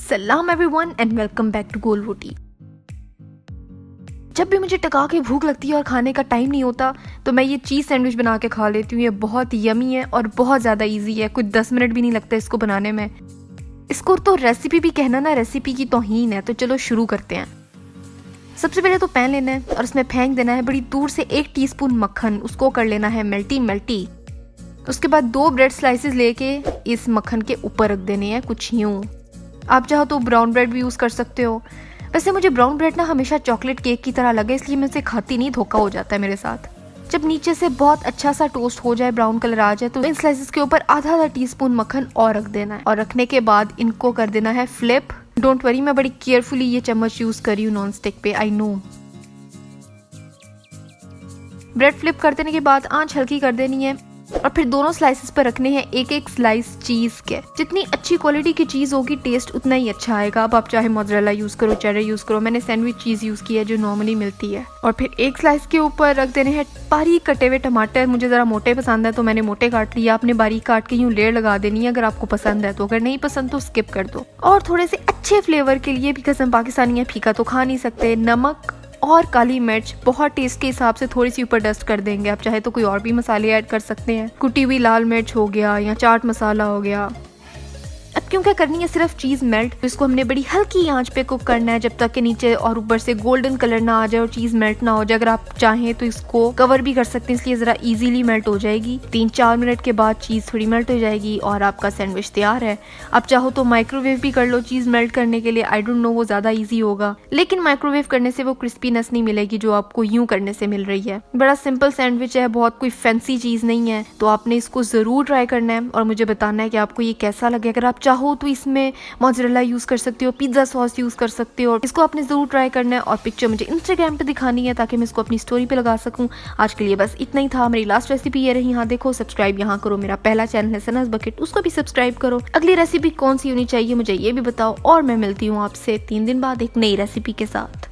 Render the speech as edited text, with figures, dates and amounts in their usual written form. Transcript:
सलाम everyone and welcome back to Gol Roti. जब भी मुझे टका के भूख लगती है और खाने का टाइम नहीं होता तो मैं ये चीज़ सैंडविच बना के खा लेती हूँ। ये बहुत यमी है और बहुत ज़्यादा इजी है, कुछ 10 मिनट भी नहीं लगता इसको बनाने में। इसको तो रेसिपी भी कहना ना रेसिपी की तौहीन है। तो चलो शुरू करते हैं। सबसे पहले तो पैन लेना है और उसमें फेंक देना है बड़ी दूर से 1 टीस्पून मक्खन। उसको कर लेना है मेल्टी। उसके बाद 2 ब्रेड स्लाइसेस लेके इस मक्खन के ऊपर रख देने हैं, कुछ यूँ। आप चाहो तो ब्राउन ब्रेड भी यूज़ कर सकते हो। वैसे मुझे ब्राउन ब्रेड ना हमेशा चॉकलेट केक की तरह लगे, इसलिए मैं उसे खाती नहीं, धोखा हो जाता है मेरे साथ। जब नीचे से बहुत अच्छा सा टोस्ट हो जाए, ब्राउन कलर आ जाए, तो इन स्लाइसेस के ऊपर आधा टीस्पून मक्खन और रख देना है। और रखने के बाद इनको कर देना है फ्लिप। डोंट वरी, मैं बड़ी केयरफुली ये चम्मच यूज़ करी हूँ नॉन स्टिक पे, आई नो। ब्रेड फ्लिप कर देने के बाद आंच हल्की कर देनी है और फिर दोनों स्लाइसेस पर रखने हैं एक स्लाइस चीज के। जितनी अच्छी क्वालिटी की चीज होगी टेस्ट उतना ही अच्छा आएगा। अब आप चाहे मोज़रेला यूज करो, चेडर यूज करो, मैंने सैंडविच चीज यूज की है जो नॉर्मली मिलती है। और फिर एक स्लाइस के ऊपर रख देने हैं बारीक कटे हुए टमाटर। मुझे जरा मोटे पसंद है तो मैंने मोटे काट लिया। आपने बारीक काट के यूं लेयर लगा देनी है अगर आपको पसंद है तो, अगर नहीं पसंद तो स्किप कर दो। और थोड़े से अच्छे फ्लेवर के लिए भी, कसम पाकिस्तानी है, फीका तो खा नहीं सकते, नमक और काली मिर्च बहुत टेस्ट के हिसाब से थोड़ी सी ऊपर डस्ट कर देंगे। आप चाहे तो कोई और भी मसाले ऐड कर सकते हैं, कुटी हुई लाल मिर्च हो गया या चाट मसाला हो गया। अब क्योंकि करनी है सिर्फ चीज़ मेल्ट, तो इसको हमने बड़ी हल्की आंच पे कुक करना है जब तक कि नीचे और ऊपर से गोल्डन कलर ना आ जाए और चीज़ मेल्ट ना हो जाए। अगर आप चाहें तो इसको कवर भी कर सकते हैं, इसलिए ज़रा इजीली मेल्ट हो जाएगी। 3-4 मिनट के बाद चीज़ थोड़ी मेल्ट हो जाएगी और आपका सैंडविच तैयार है। आप चाहो तो माइक्रोवेव भी कर लो चीज़ मेल्ट करने के लिए। आई डोंट नो, वो ज़्यादा ईजी होगा, लेकिन माइक्रोवेव करने से वो क्रिस्पीनेस नहीं मिलेगी जो आपको यूँ करने से मिल रही है। बड़ा सिंपल सैंडविच है, बहुत कोई फैंसी चीज़ नहीं है, तो आपने इसको ज़रूर ट्राई करना है और मुझे बताना है कि आपको ये कैसा लगे। अगर आप चाहो तो इसमें मोज़रेला यूज कर सकते हो, पिज्जा सॉस यूज कर सकते हो। इसको आपने जरूर ट्राई करना है और पिक्चर मुझे इंस्टाग्राम पे दिखानी है ताकि मैं इसको अपनी स्टोरी पे लगा सकूं। आज के लिए बस इतना ही था। मेरी लास्ट रेसिपी ये रही। यहाँ देखो, सब्सक्राइब यहाँ करो, मेरा पहला चैनल है सनाज बकेट, उसको भी सब्सक्राइब करो। अगली रेसिपी कौन सी होनी चाहिए मुझे ये भी बताओ और मैं मिलती हूँ आपसे 3 दिन बाद एक नई रेसिपी के साथ।